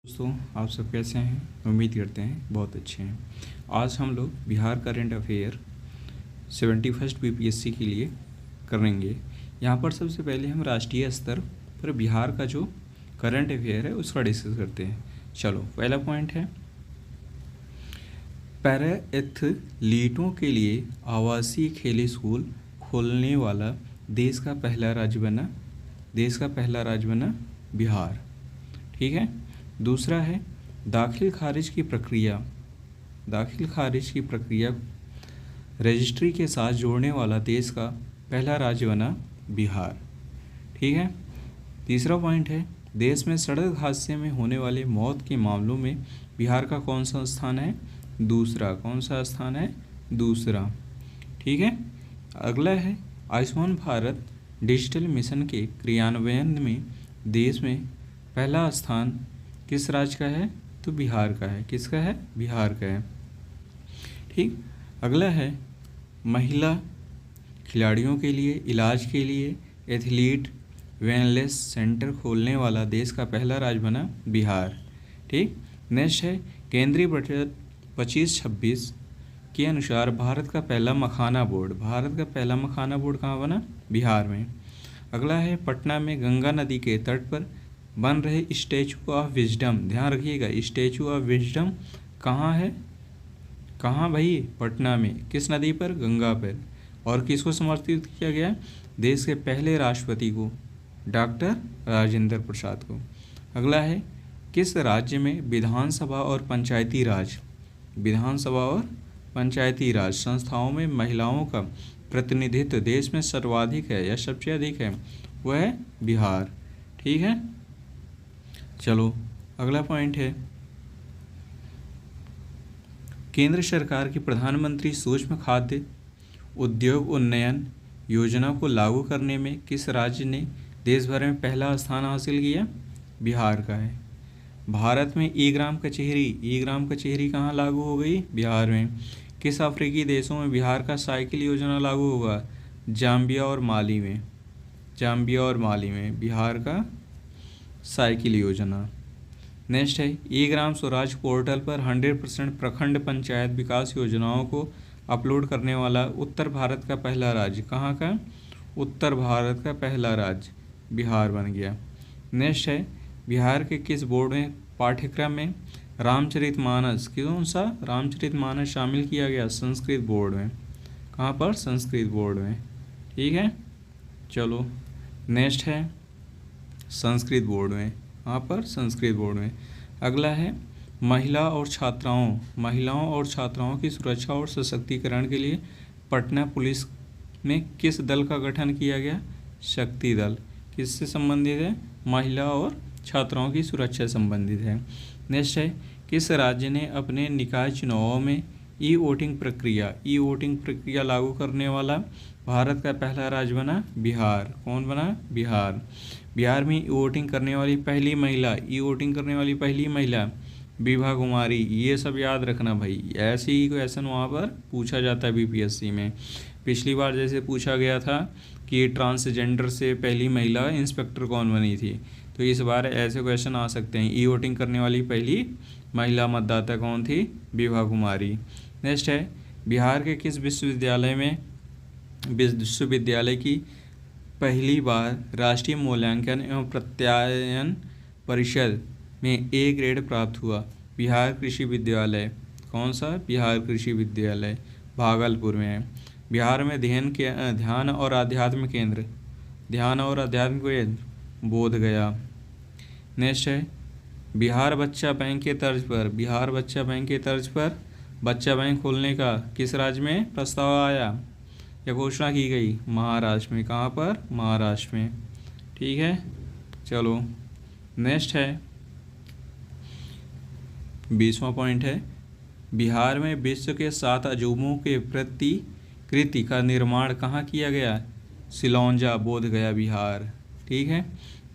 दोस्तों, आप सब कैसे हैं? उम्मीद करते हैं बहुत अच्छे हैं। आज हम लोग Bihar current affair 71st BPSC के लिए करेंगे। यहाँ पर सबसे पहले हम राष्ट्रीय स्तर पर बिहार का जो करंट अफेयर है उसका डिस्कस करते हैं। चलो, पहला पॉइंट है, पैरा एथलीटों के लिए आवासीय खेल स्कूल खोलने वाला देश का पहला राज्य बना बिहार। ठीक है। दूसरा है, दाखिल खारिज की प्रक्रिया रजिस्ट्री के साथ जोड़ने वाला देश का पहला राज्य बना बिहार। ठीक है। तीसरा पॉइंट है, देश में सड़क हादसे में होने वाले मौत के मामलों में बिहार का कौन सा स्थान है? दूसरा। ठीक है। अगला है, आयुष्मान भारत डिजिटल मिशन के क्रियान्वयन में देश में पहला स्थान किस राज्य का है? तो बिहार का है। किसका है? बिहार का है। ठीक। अगला है, महिला खिलाड़ियों के लिए इलाज के लिए एथलीट वेलनेस सेंटर खोलने वाला देश का पहला राज्य बना बिहार। ठीक। नेक्स्ट है, केंद्रीय बजट 25-26 के अनुसार भारत का पहला मखाना बोर्ड कहाँ बना? बिहार में। अगला है, पटना में गंगा नदी के तट पर बन रहे स्टैचू ऑफ विजडम, ध्यान रखिएगा, स्टैचू ऑफ विजडम कहाँ है? कहाँ भाई? पटना में। किस नदी पर? गंगा पर। और किसको समर्पित किया गया? देश के पहले राष्ट्रपति को, डॉक्टर राजेंद्र प्रसाद को। अगला है, किस राज्य में विधानसभा और पंचायती राज संस्थाओं में महिलाओं का प्रतिनिधित्व देश में सर्वाधिक है या सबसे अधिक है? वह है बिहार। ठीक है। चलो, अगला पॉइंट है, केंद्र सरकार की प्रधानमंत्री सूक्ष्म खाद्य उद्योग उन्नयन योजना को लागू करने में किस राज्य ने देश भर में पहला स्थान हासिल किया? बिहार का है। भारत में ई ग्राम कचहरी कहाँ लागू हो गई? बिहार में। किस अफ्रीकी देशों में बिहार का साइकिल योजना लागू होगा? जाम्बिया और माली में बिहार का साइकिल योजना। नेक्स्ट है, ई ग्राम स्वराज पोर्टल पर 100% प्रखंड पंचायत विकास योजनाओं को अपलोड करने वाला उत्तर भारत का पहला राज्य कहाँ का? उत्तर भारत का पहला राज्य बिहार बन गया। नेक्स्ट है, बिहार के किस बोर्ड में पाठ्यक्रम में रामचरितमानस शामिल किया गया? संस्कृत बोर्ड में। कहाँ पर? संस्कृत बोर्ड में। ठीक है। चलो, नेक्स्ट है, संस्कृत बोर्ड में। कहाँ पर? संस्कृत बोर्ड में। अगला है, महिलाओं और छात्राओं की सुरक्षा और सशक्तिकरण के लिए पटना पुलिस में किस दल का गठन किया गया? शक्ति दल। किससे संबंधित है? महिला और छात्राओं की सुरक्षा संबंधित है। नेक्स्ट है, किस राज्य ने अपने निकाय चुनावों में ई वोटिंग प्रक्रिया लागू करने वाला भारत का पहला राज्य बना? बिहार। कौन बना? बिहार। बिहार में ई वोटिंग करने वाली पहली महिला विभा कुमारी। ये सब याद रखना भाई, ऐसे ही क्वेश्चन वहाँ पर पूछा जाता है बीपीएससी में। पिछली बार जैसे पूछा गया था कि ट्रांसजेंडर से पहली महिला इंस्पेक्टर कौन बनी थी, तो इस बार ऐसे क्वेश्चन आ सकते हैं। ई वोटिंग करने वाली पहली महिला मतदाता कौन थी? विभा कुमारी। नेक्स्ट है, बिहार के किस विश्वविद्यालय की पहली बार राष्ट्रीय मूल्यांकन एवं प्रत्यायन परिषद में ए ग्रेड प्राप्त हुआ? बिहार कृषि विद्यालय। कौन सा? बिहार कृषि विद्यालय भागलपुर में है। बिहार में ध्यान और आध्यात्म केंद्र बोधगया। नेक्स्ट है, बिहार बच्चा बैंक के तर्ज पर बच्चा बैंक खोलने का किस राज्य में प्रस्ताव आया या घोषणा की गई? महाराष्ट्र में। कहाँ पर? महाराष्ट्र में। ठीक है। चलो, नेक्स्ट है, 20वां पॉइंट है, बिहार में विश्व के 7 अजूबों के प्रतिकृति का निर्माण कहाँ किया गया? सिलौंजा, बोधगया, बिहार। ठीक है।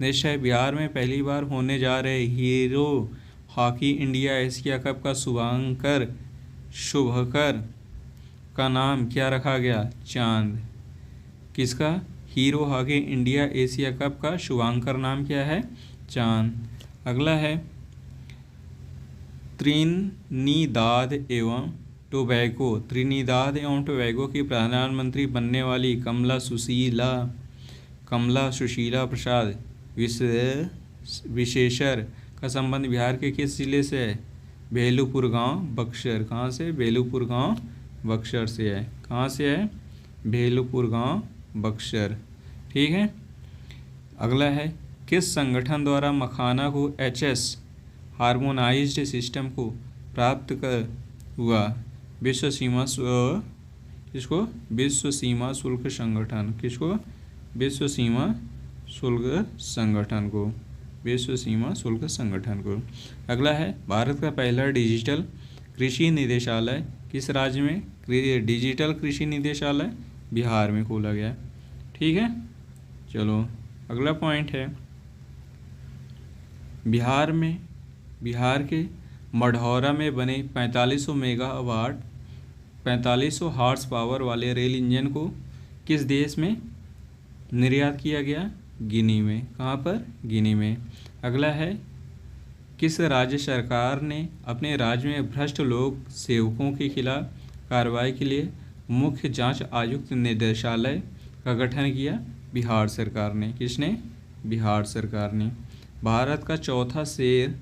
नेक्स्ट है, बिहार में पहली बार होने जा रहे hero hockey India Asia cup का शुभकर का नाम क्या रखा गया? चांद। किसका? Hero hockey India Asia cup का शुभांकर नाम क्या है? चांद। अगला है, त्रिनिदाद एवं टोबैगो की प्रधानमंत्री बनने वाली कमला सुशीला प्रसाद विशेषर का संबंध बिहार के किस जिले से है? भेलूपुर गांव बक्सर। कहाँ से? भेलूपुर गांव बक्सर से है। कहाँ से है? भेलूपुर गांव बक्सर। ठीक है। अगला है, किस संगठन द्वारा मखाना को HS हार्मोनाइज्ड सिस्टम को प्राप्त कर हुआ? विश्व सीमा शुल्क संगठन। किसको? विश्व सीमा शुल्क संगठन को। अगला है, भारत का पहला डिजिटल कृषि निदेशालय किस राज्य में? डिजिटल कृषि निदेशालय बिहार में खोला गया। ठीक है। चलो अगला पॉइंट है, बिहार के मढ़ौरा में बने 4500 हॉर्स पावर वाले रेल इंजन को किस देश में निर्यात किया गया? गिनी में। कहाँ पर? गिनी में। अगला है, किस राज्य सरकार ने अपने राज्य में भ्रष्ट लोक सेवकों के खिलाफ कार्रवाई के लिए मुख्य जांच आयुक्त निदेशालय का गठन किया? बिहार सरकार ने। किसने? बिहार सरकार ने। भारत का चौथा शेर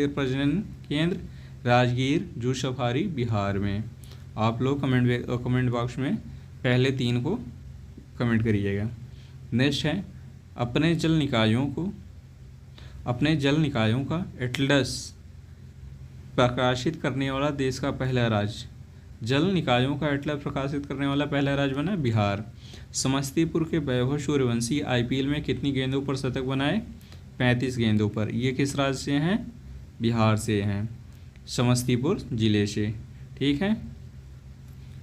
प्रजनन केंद्र राजगीर जू सफारी बिहार में। आप लोग कमेंट बॉक्स में पहले 3 को कमेंट करिएगा। नेक्स्ट है, अपने जल निकायों का एटलस प्रकाशित करने वाला देश का पहला राज्य। जल निकायों का एटलस प्रकाशित करने वाला पहला राज्य बना बिहार। समस्तीपुर के वैभव सूर्यवंशी IPL में कितनी गेंदों पर शतक बनाए? 35 गेंदों पर। ये किस राज्य से हैं? बिहार से हैं, समस्तीपुर जिले से। ठीक है।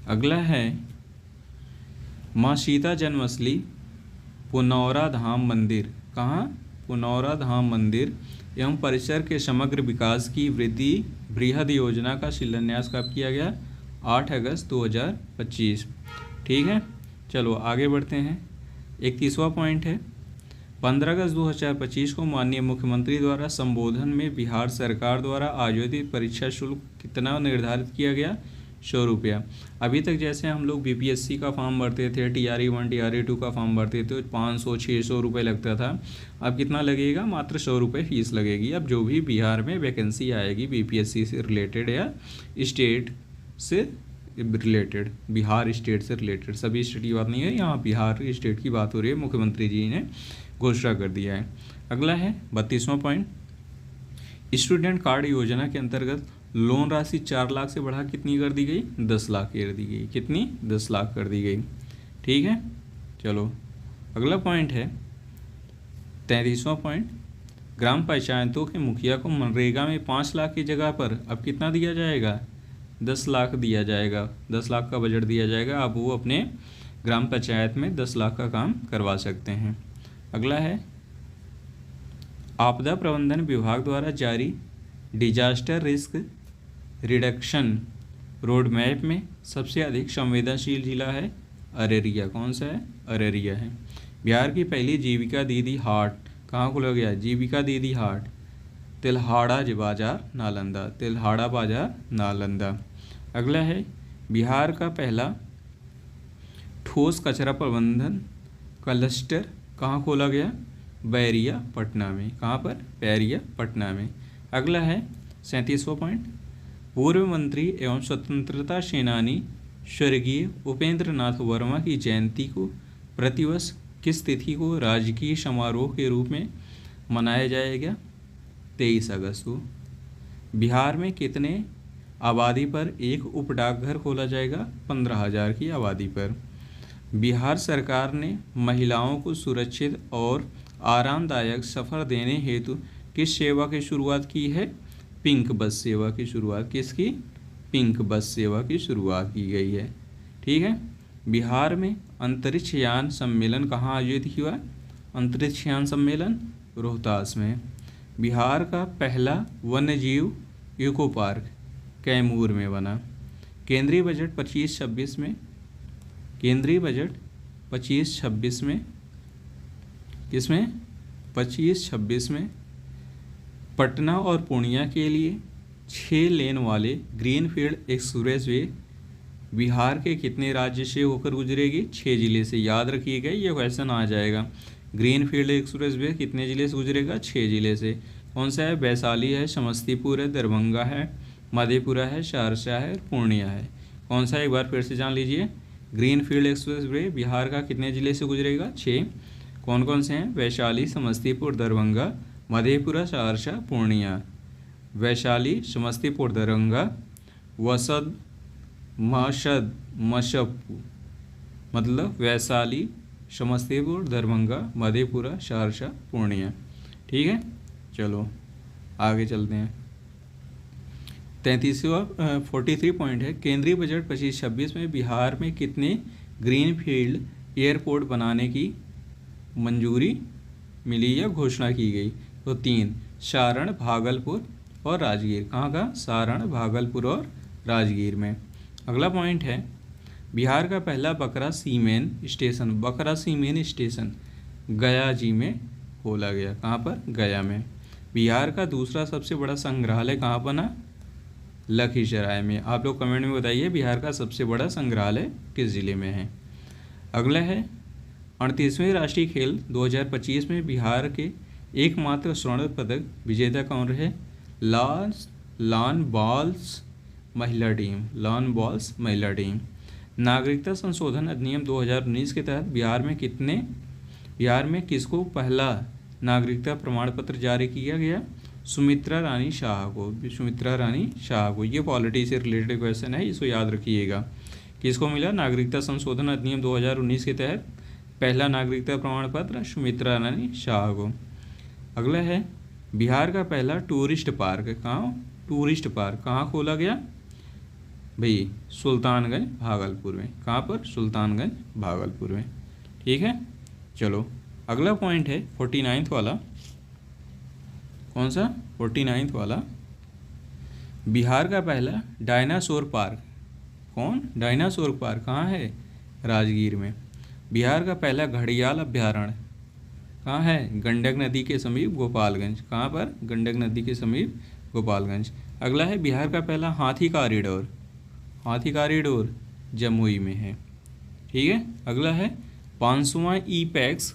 अगला है, माँ सीता जन्मस्थली पुनौरा धाम मंदिर। कहाँ? पुनौरा धाम मंदिर एवं परिसर के समग्र विकास की बृहद योजना का शिलान्यास कब किया गया? 8 अगस्त 2025। ठीक है। चलो आगे बढ़ते हैं। 31वां पॉइंट है, 15 अगस्त 2025 को माननीय मुख्यमंत्री द्वारा संबोधन में बिहार सरकार द्वारा आयोजित परीक्षा शुल्क कितना निर्धारित किया गया? 100 रुपया। अभी तक जैसे हम लोग BPSC का फॉर्म भरते थे, TRE1 TRE2 का फॉर्म भरते थे तो 500-600 रुपये लगता था। अब कितना लगेगा? मात्र 100 रुपये फीस लगेगी। अब जो भी बिहार में वैकेंसी आएगी BPSC से रिलेटेड या स्टेट से रिलेटेड, बिहार स्टेट से रिलेटेड, सभी स्टेट की बात नहीं है, यहाँ बिहार स्टेट की बात हो रही है। मुख्यमंत्री जी ने घोषणा कर दिया है। अगला है 32वां पॉइंट, स्टूडेंट कार्ड योजना के अंतर्गत लोन राशि 4 लाख से बढ़ा कितनी कर दी गई? 10 लाख कर दी गई। कितनी? 10 लाख कर दी गई। ठीक है। चलो अगला पॉइंट है 33वां पॉइंट, ग्राम पंचायतों के मुखिया को मनरेगा में 5 लाख की जगह पर अब कितना दिया जाएगा? 10 लाख दिया जाएगा। 10 लाख का बजट दिया जाएगा। अब वो अपने ग्राम पंचायत में 10 लाख का काम करवा सकते हैं। अगला है, आपदा प्रबंधन विभाग द्वारा जारी disaster risk reduction road map में सबसे अधिक संवेदनशील जिला है अररिया। कौन सा है? अररिया है। बिहार की पहली जीविका दीदी हाट कहाँ खोला गया? जीविका दीदी हाट तिल्हाड़ा बाजार नालंदा। तिल्हाड़ा बाजार नालंदा। अगला है, बिहार का पहला ठोस कचरा प्रबंधन क्लस्टर कहाँ खोला गया? बैरिया पटना में। कहाँ पर? बैरिया पटना में। अगला है 37वां पॉइंट, पूर्व मंत्री एवं स्वतंत्रता सेनानी स्वर्गीय उपेंद्र नाथ वर्मा की जयंती को प्रतिवर्ष किस तिथि को राजकीय समारोह के रूप में मनाया जाएगा? 23 अगस्त को। बिहार में कितने आबादी पर एक उप डाकघर खोला जाएगा? 15,000 की आबादी पर। बिहार सरकार ने महिलाओं को सुरक्षित और आरामदायक सफ़र देने हेतु किस सेवा की शुरुआत की है? पिंक बस सेवा की शुरुआत। किसकी? पिंक बस सेवा की शुरुआत की गई है। ठीक है। बिहार में अंतरिक्ष यान सम्मेलन कहाँ आयोजित हुआ? अंतरिक्ष यान सम्मेलन रोहतास में। बिहार का पहला वन्यजीव इको पार्क कैमूर में बना। केंद्रीय बजट 25-26 में किसमें? 25-26 में पटना और पूर्णिया के लिए 6 लेन वाले ग्रीनफील्ड एक्सप्रेसवे बिहार के कितने राज्य से होकर गुजरेगी? 6 जिले से। याद रखिएगा, ये क्वेश्चन आ जाएगा। ग्रीनफील्ड एक्सप्रेसवे कितने जिले से गुजरेगा? 6 जिले से। कौन सा है? वैशाली है, समस्तीपुर है, दरभंगा है, मधेपुरा है, सहरसा है, पूर्णिया है। कौन सा? एक बार फिर से जान लीजिए। ग्रीनफील्ड एक्सप्रेसवे बिहार का कितने जिले से गुजरेगा? 6। कौन कौन से हैं? वैशाली, समस्तीपुर, दरभंगा, मधेपुरा, सहरसा, पूर्णिया। वैशाली, समस्तीपुर, दरभंगा, वसद, मशप, मतलब वैशाली, समस्तीपुर, दरभंगा, मधेपुरा, सहरसा, पूर्णिया। ठीक है, चलो आगे चलते हैं। 33वां 43 पॉइंट है, केंद्रीय बजट 25-26 में बिहार में कितने ग्रीनफील्ड एयरपोर्ट बनाने की मंजूरी मिली या घोषणा की गई? तो 3, सारण, भागलपुर और राजगीर। कहाँ का? सारण, भागलपुर और राजगीर में। अगला पॉइंट है, बिहार का पहला बकरा सीमेंट स्टेशन गया जी में खोला गया। कहाँ पर? गया में। बिहार का दूसरा सबसे बड़ा संग्रहालय कहाँ बना? लखीसराय में। आप लोग कमेंट में बताइए बिहार का सबसे बड़ा संग्रहालय किस जिले में है। अगला है, 38वें राष्ट्रीय खेल 2025 में बिहार के एकमात्र स्वर्ण पदक विजेता कौन रहे? लॉन बॉल्स महिला टीम। नागरिकता संशोधन अधिनियम 2019 के तहत बिहार में किसको पहला नागरिकता प्रमाण पत्र जारी किया गया? सुमित्रा रानी शाह को। ये पॉलिटी से रिलेटेड क्वेश्चन है, इसको याद रखिएगा। किसको मिला नागरिकता संशोधन अधिनियम 2019 के तहत पहला नागरिकता प्रमाण पत्र? सुमित्रा रानी शाह को। अगला है, बिहार का पहला टूरिस्ट पार्क कहाँ खोला गया? भाई सुल्तानगंज, भागलपुर में। कहाँ पर? सुल्तानगंज, भागलपुर में। ठीक है, चलो अगला पॉइंट है 49 वाला। कौन सा? 49 वाला, बिहार का पहला डायनासोर पार्क। कौन? डायनासोर पार्क कहाँ है? राजगीर में। बिहार का पहला घड़ियाल अभ्यारण्य कहाँ है? गंडक नदी के समीप, गोपालगंज। कहाँ पर? गंडक नदी के समीप, गोपालगंज। अगला है, बिहार का पहला हाथी कॉरिडोर जमुई में है। ठीक है, अगला है, 5वां ई-पैक्स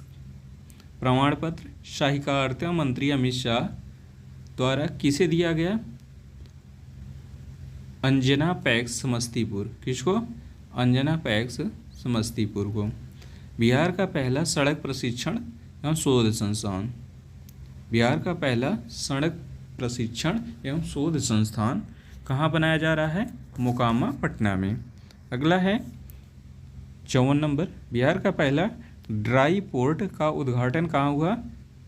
प्रमाण पत्र सहकारिता मंत्री अमित शाह द्वारा किसे दिया गया? अंजना पैक्स समस्तीपुर। किसको? अंजना पैक्स समस्तीपुर को। बिहार का पहला सड़क प्रशिक्षण एवं शोध संस्थान कहाँ बनाया जा रहा है? मोकामा, पटना में। अगला है 54 नंबर, बिहार का पहला ड्राई पोर्ट का उद्घाटन कहाँ हुआ?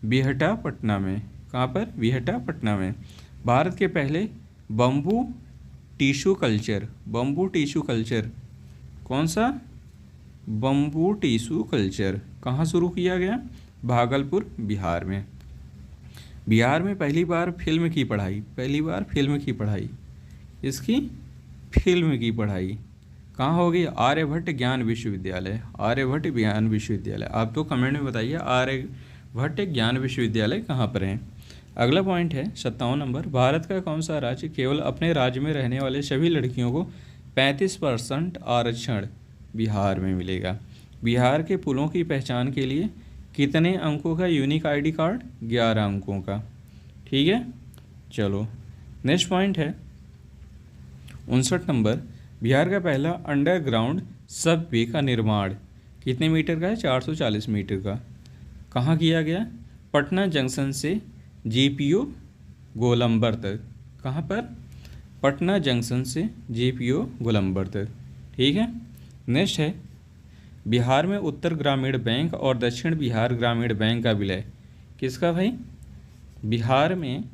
बिहटा, पटना में। कहाँ पर? बिहटा, पटना में। भारत के पहले बम्बू टिश्यू कल्चर कौन सा? बम्बू टिश्यू कल्चर कहाँ शुरू किया गया? भागलपुर, बिहार में। बिहार में पहली बार फिल्म की पढ़ाई कहाँ होगी? आर्यभट्ट ज्ञान विश्वविद्यालय। आप तो कमेंट में बताइए आर्यभट्ट ज्ञान विश्वविद्यालय कहाँ पर है। अगला पॉइंट है 57 नंबर, भारत का कौन सा राज्य केवल अपने राज्य में रहने वाले सभी लड़कियों को 35% आरक्षण बिहार में मिलेगा? बिहार के पुलों की पहचान के लिए कितने अंकों का यूनिक आईडी कार्ड? 11 अंकों का। ठीक है, चलो नेक्स्ट पॉइंट है 59 नंबर, बिहार का पहला अंडरग्राउंड सबवे का निर्माण कितने मीटर का है? 440 मीटर का। कहाँ किया गया? पटना जंक्शन से जीपीओ गोलंबर तक। कहाँ पर? पटना जंक्शन से जीपीओ गोलंबर तक। ठीक है, नेक्स्ट है, बिहार में उत्तर ग्रामीण बैंक और दक्षिण बिहार ग्रामीण बैंक का विलय किसका भाई? बिहार में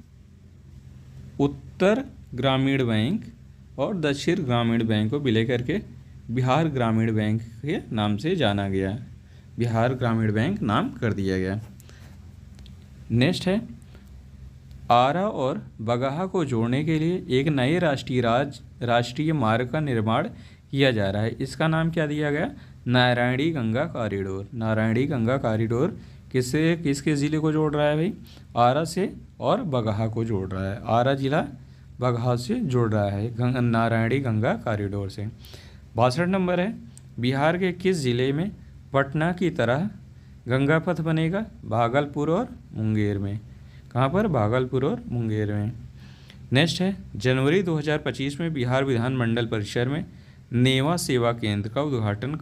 उत्तर ग्रामीण बैंक और दक्षिण ग्रामीण बैंक को विलय करके बिहार ग्रामीण बैंक के नाम से जाना गया। बिहार ग्रामीण बैंक नाम कर दिया गया। नेक्स्ट है, आरा और बगहा को जोड़ने के लिए एक नए राष्ट्रीय मार्ग का निर्माण किया जा रहा है। इसका नाम क्या दिया गया? नारायणी गंगा कॉरिडोर किसके ज़िले को जोड़ रहा है भाई? आरा से और बगहा को जोड़ रहा है। आरा जिला बगहा से जोड़ रहा है नारायणी गंगा कॉरिडोर से। 62 नंबर है, बिहार के किस जिले में पटना की तरह गंगा पथ बनेगा? भागलपुर और मुंगेर में। कहाँ पर? भागलपुर और मुंगेर में। नेक्स्ट है, जनवरी 2025 में बिहार विधानमंडल परिसर में नेवा सेवा केंद्र का उद्घाटन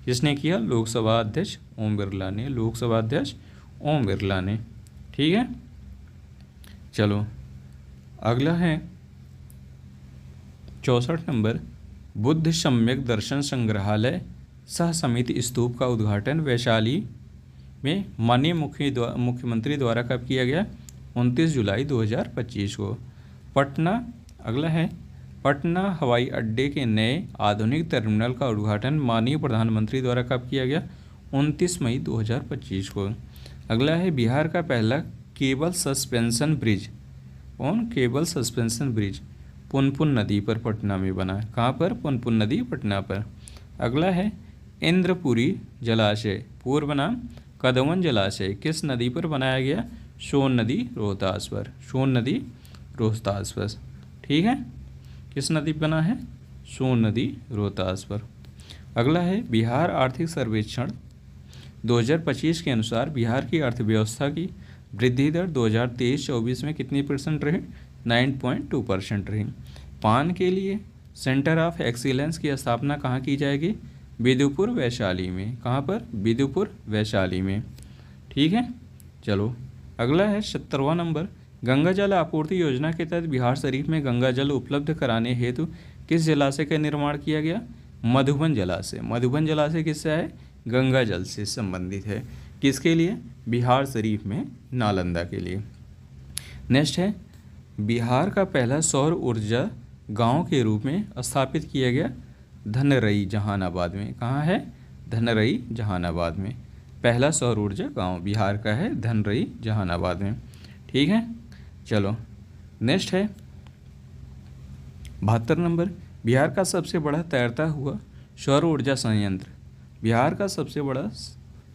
किसने किया? लोकसभा अध्यक्ष ओम बिरला ने। लोकसभा अध्यक्ष ओम बिरला ने। ठीक है, चलो अगला है 64 नंबर, बुद्ध सम्यक दर्शन संग्रहालय सह समिति स्तूप का उद्घाटन वैशाली में माननीय मुख्यमंत्री द्वारा कब किया गया? 29 जुलाई 2025 को। पटना, अगला है, पटना हवाई अड्डे के नए आधुनिक टर्मिनल का उद्घाटन माननीय प्रधानमंत्री द्वारा कब किया गया? 29 मई 2025 को। अगला है, बिहार का पहला केबल सस्पेंशन ब्रिज, कौन? केबल सस्पेंशन ब्रिज पुनपुन नदी पर पटना में बना। कहाँ पर? पुनपुन नदी पटना पर। अगला है, इंद्रपुरी जलाशय पूर्व नाम कदवन जलाशय किस नदी पर बनाया गया? सोन नदी रोहतास पर। सोन नदी रोहतास पर। ठीक है, किस नदी पर बना है? सोन नदी रोहतास पर। अगला है, बिहार आर्थिक सर्वेक्षण 2025 के अनुसार बिहार की अर्थव्यवस्था की वृद्धि दर 2023-24 में कितनी % रही? 9.2% रही। पान के लिए सेंटर ऑफ एक्सीलेंस की स्थापना कहाँ की जाएगी? बिदुपुर वैशाली में। कहाँ पर? बिदुपुर वैशाली में। ठीक है, चलो अगला है 70वां नंबर, गंगा जल आपूर्ति योजना के तहत बिहार शरीफ में गंगा जल उपलब्ध कराने हेतु किस जलाशय का निर्माण किया गया? मधुबन जलाशय। मधुबन जलाशय किससे है? गंगा जल से संबंधित है। किसके लिए? बिहार शरीफ में नालंदा के लिए। नेक्स्ट है, बिहार का पहला सौर ऊर्जा गांव के रूप में स्थापित किया गया धनरई जहानाबाद में। कहाँ है? धनरई जहानाबाद में। पहला सौर ऊर्जा गांव बिहार का है धनरई जहानाबाद में। ठीक है, चलो नेक्स्ट है 72 नंबर, बिहार का सबसे बड़ा तैरता हुआ सौर ऊर्जा संयंत्र। बिहार का सबसे बड़ा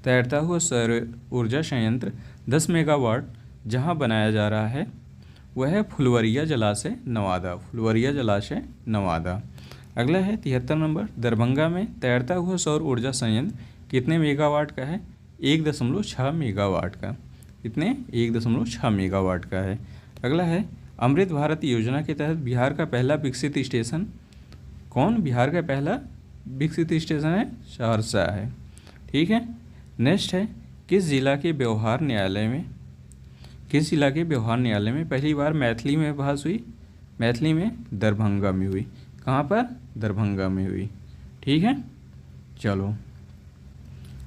तैरता हुआ सौर ऊर्जा संयंत्र 10 मेगावाट जहां बनाया जा रहा है वह है फुलवरिया जलाशय नवादा। फुलवरिया जलाशय नवादा। अगला है 73 नंबर, दरभंगा में तैरता हुआ सौर ऊर्जा संयंत्र कितने मेगावाट का है? 1.6 मेगावाट का। कितने? 1.6 मेगावाट का है। अगला है, अमृत भारत योजना के तहत बिहार का पहला विकसित स्टेशन कौन? बिहार का पहला विकसित स्टेशन है सहरसा है। ठीक है, नेक्स्ट है, किस जिला के व्यवहार न्यायालय में पहली बार मैथिली में बहस हुई? मैथिली में दरभंगा में हुई। कहाँ पर? दरभंगा में हुई। ठीक है, चलो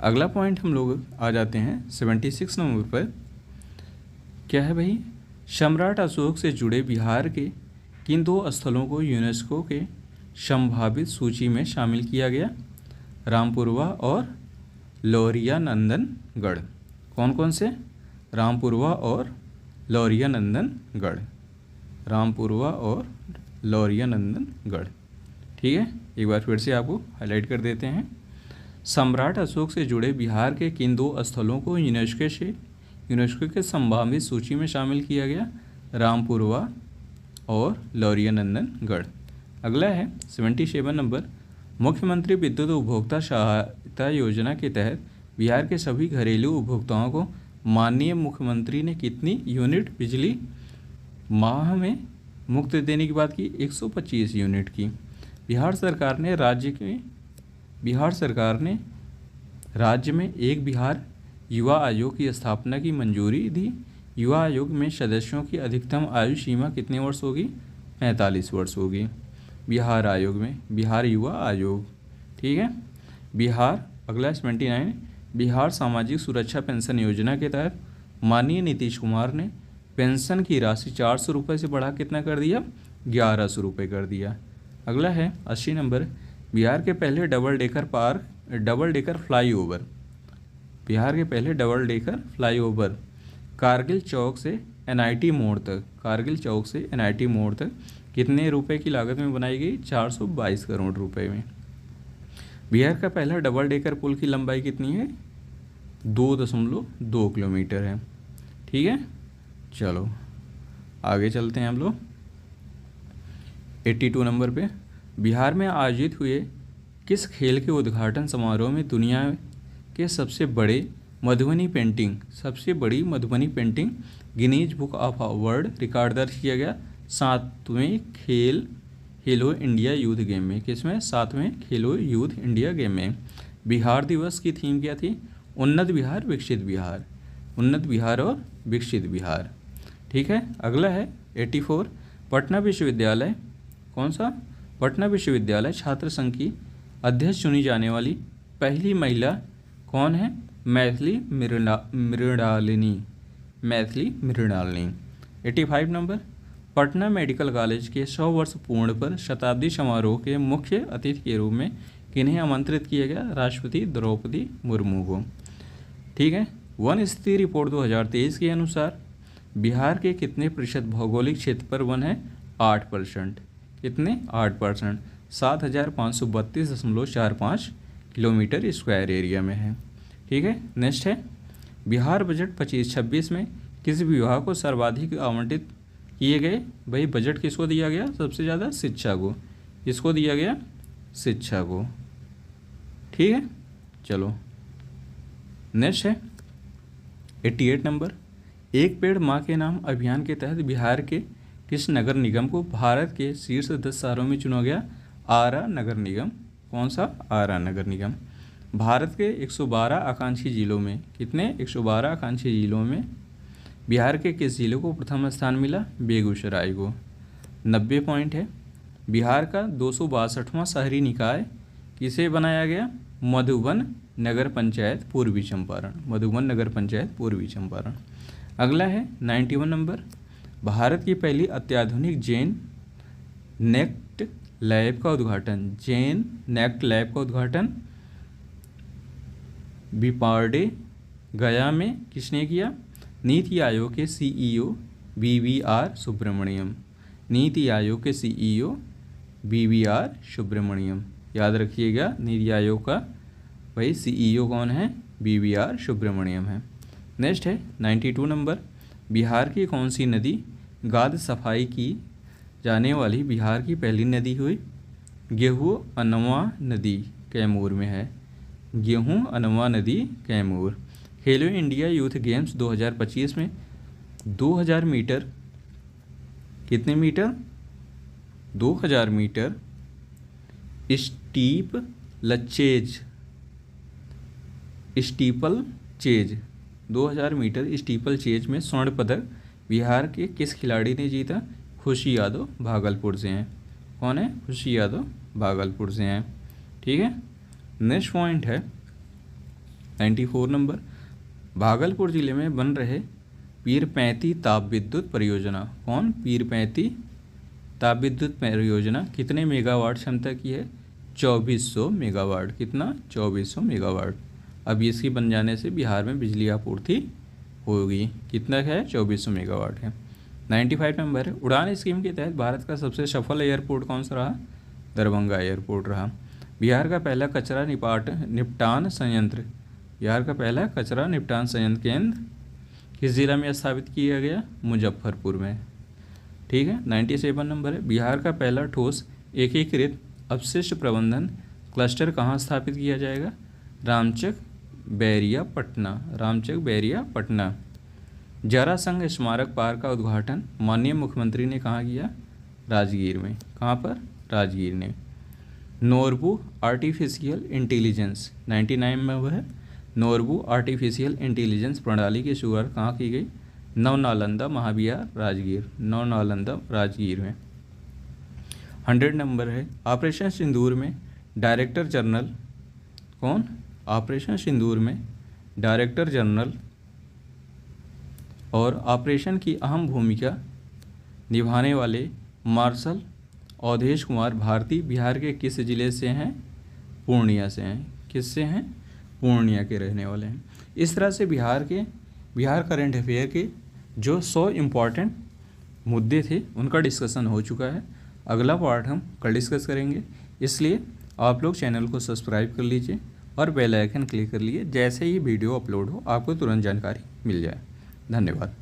अगला पॉइंट हम लोग आ जाते हैं 76 नंबर पर। क्या है भाई? सम्राट अशोक से जुड़े बिहार के किन 2 स्थलों को यूनेस्को के संभावित सूची में शामिल किया गया? रामपुरवा और लौरिया नंदनगढ़। कौन कौन से? रामपुरवा और लौरिया नंदनगढ़। रामपुरवा और लौरिया नंदनगढ़। ठीक है, एक बार फिर से आपको हाईलाइट कर देते हैं। सम्राट अशोक से जुड़े बिहार के किन 2 स्थलों को यूनेस्को के संभावित सूची में शामिल किया गया? रामपुरवा और लौरिया नंदनगढ़। अगला है 77 नंबर, मुख्यमंत्री विद्युत उपभोक्ता सहायता योजना के तहत बिहार के सभी घरेलू उपभोक्ताओं को माननीय मुख्यमंत्री ने कितनी यूनिट बिजली माह में मुफ्त देने की बात की? 125 यूनिट की। बिहार सरकार ने राज्य में एक बिहार युवा आयोग की स्थापना की मंजूरी दी। युवा आयोग में सदस्यों की अधिकतम आयु सीमा कितने वर्ष होगी? 45 वर्ष होगी। बिहार आयोग में बिहार युवा आयोग। ठीक है, बिहार अगला 79, बिहार सामाजिक सुरक्षा पेंशन योजना के तहत माननीय नीतीश कुमार ने पेंशन की राशि 400 रुपये से बढ़ा कितना कर दिया? 1100 रुपये कर दिया। अगला है 80 नंबर, बिहार के पहले डबल डेकर फ्लाईओवर। बिहार के पहले डबल डेकर फ्लाईओवर कारगिल चौक से NIT मोड़ तक, कारगिल चौक से NIT मोड़ तक कितने रुपए की लागत में बनाई गई? 422 करोड़ रुपए में। बिहार का पहला डबल डेकर पुल की लंबाई कितनी है? 2.2 किलोमीटर है। ठीक है, चलो आगे चलते हैं हम लोग 82 नंबर पे। बिहार में आयोजित हुए किस खेल के उद्घाटन समारोह में दुनिया के सबसे बड़ी Madhubani painting Guinness book of world record दर्ज किया गया? 7वें खेलो इंडिया यूथ गेम में। किसमें? 7वें खेलो यूथ इंडिया गेम में। बिहार दिवस की थीम क्या थी? उन्नत बिहार विकसित बिहार, उन्नत बिहार और विकसित बिहार। ठीक है, अगला है 84। पटना विश्वविद्यालय, कौन सा? पटना विश्वविद्यालय छात्र संघ की अध्यक्ष चुनी जाने वाली पहली महिला कौन है? Maithili Mrinalini. 85 number. Patna medical college के 100 वर्ष पूर्ण पर शताब्दी समारोह के मुख्य अतिथि के रूप में किन्हें आमंत्रित किया गया? राष्ट्रपति द्रौपदी मुर्मू को। ठीक है, वन स्थिति रिपोर्ट 2023 के अनुसार बिहार के कितने प्रतिशत भौगोलिक क्षेत्र पर वन है? 8%। कितने? 8%। 7,532.45 किलोमीटर स्क्वायर एरिया में है। ठीक है, नेक्स्ट है बिहार बजट 25-26 में किस विभाग को सर्वाधिक आवंटित किए गए? भाई बजट किसको दिया गया सबसे ज़्यादा? शिक्षा को। किसको दिया गया? शिक्षा को। ठीक है, चलो नेक्स्ट है 88 नंबर। एक पेड़ माँ के नाम अभियान के तहत बिहार के किस नगर निगम को भारत के शीर्ष 10 शहरों में चुना गया? आरा नगर निगम। कौन सा? आरा नगर निगम। भारत के 112 आकांक्षी जिलों में, कितने? 112 आकांक्षी जिलों में बिहार के किस जिले को प्रथम स्थान मिला? बेगूसराय को। 90 पॉइंट है। बिहार का 262वां शहरी निकाय किसे बनाया गया? मधुबन नगर पंचायत पूर्वी चंपारण। मधुबन नगर पंचायत पूर्वी चंपारण। अगला है 91 नंबर। भारत की पहली अत्याधुनिक जैन नेक्ट लैब का उद्घाटन, जैन नेक्ट लैब का उद्घाटन बिपार्डे गया में किसने किया? नीति आयोग के CEO BVR सुब्रमण्यम। नीति आयोग के CEO BVR सुब्रमण्यम। याद रखिएगा नीति आयोग का भाई CEO कौन है? BVR सुब्रमण्यम है। नेक्स्ट है 92 नंबर। बिहार की कौन सी नदी गाद सफाई की जाने वाली बिहार की पहली नदी हुई? गेहूँ अनवा नदी कैमूर में है। गेहूँ अनवा नदी कैमूर। खेलो इंडिया यूथ गेम्स 2025 में 2000 मीटर, कितने metre? 2000 metre steeplechase 2000 metre steeplechase में स्वर्ण पदक बिहार के किस खिलाड़ी ने जीता? खुशी यादव भागलपुर से हैं। कौन है? खुशी यादव भागलपुर से हैं। ठीक है, नेक्स्ट पॉइंट है 94 नंबर। भागलपुर जिले में बन रहे पीरपैंती ताप विद्युत परियोजना, कौन? पीरपैंती ताप विद्युत परियोजना कितने मेगावाट क्षमता की है? 2400 मेगावाट। कितना? 2400 मेगावाट। अब इसकी बन जाने से बिहार में बिजली आपूर्ति होगी। कितना है? 2400 मेगावाट है। 95 नंबर है। उड़ान स्कीम के तहत भारत का सबसे सफल एयरपोर्ट कौन सा रहा? दरभंगा एयरपोर्ट रहा। बिहार का पहला कचरा निपटान संयंत्र, बिहार का पहला कचरा निपटान संयंत्र केंद्र किस जिला में स्थापित किया गया? मुजफ्फरपुर में। ठीक है, 97 नंबर है। बिहार का पहला ठोस एकीकृत अपशिष्ट प्रबंधन क्लस्टर कहाँ स्थापित किया जाएगा? रामचक बैरिया पटना। जरासंघ स्मारक पार्क का उद्घाटन माननीय मुख्यमंत्री ने कहाँ किया? राजगीर में। कहाँ पर? राजगीर ने। नोरबू आर्टिफिशियल इंटेलिजेंस 99 में वह है। नोरबू आर्टिफिशियल इंटेलिजेंस प्रणाली की शुरुआत कहाँ की गई? नवनालंदा महाविहार राजगीर। नवनालंदा राजगीर में। 100 नंबर है। ऑपरेशन सिंदूर में डायरेक्टर जनरल कौन? ऑपरेशन सिंदूर में डायरेक्टर जनरल और ऑपरेशन की अहम भूमिका निभाने वाले मार्शल अवधेश कुमार भारती बिहार के किस जिले से हैं? पूर्णिया से हैं। किससे हैं? पूर्णिया के रहने वाले हैं। इस तरह से बिहार करंट अफेयर के जो 100 इम्पॉर्टेंट मुद्दे थे उनका डिस्कशन हो चुका है। अगला पार्ट हम कल डिस्कस करेंगे, इसलिए आप लोग चैनल को सब्सक्राइब कर लीजिए और बेल आइकन क्लिक कर लिए, जैसे ही वीडियो अपलोड हो आपको तुरंत जानकारी मिल जाए। धन्यवाद।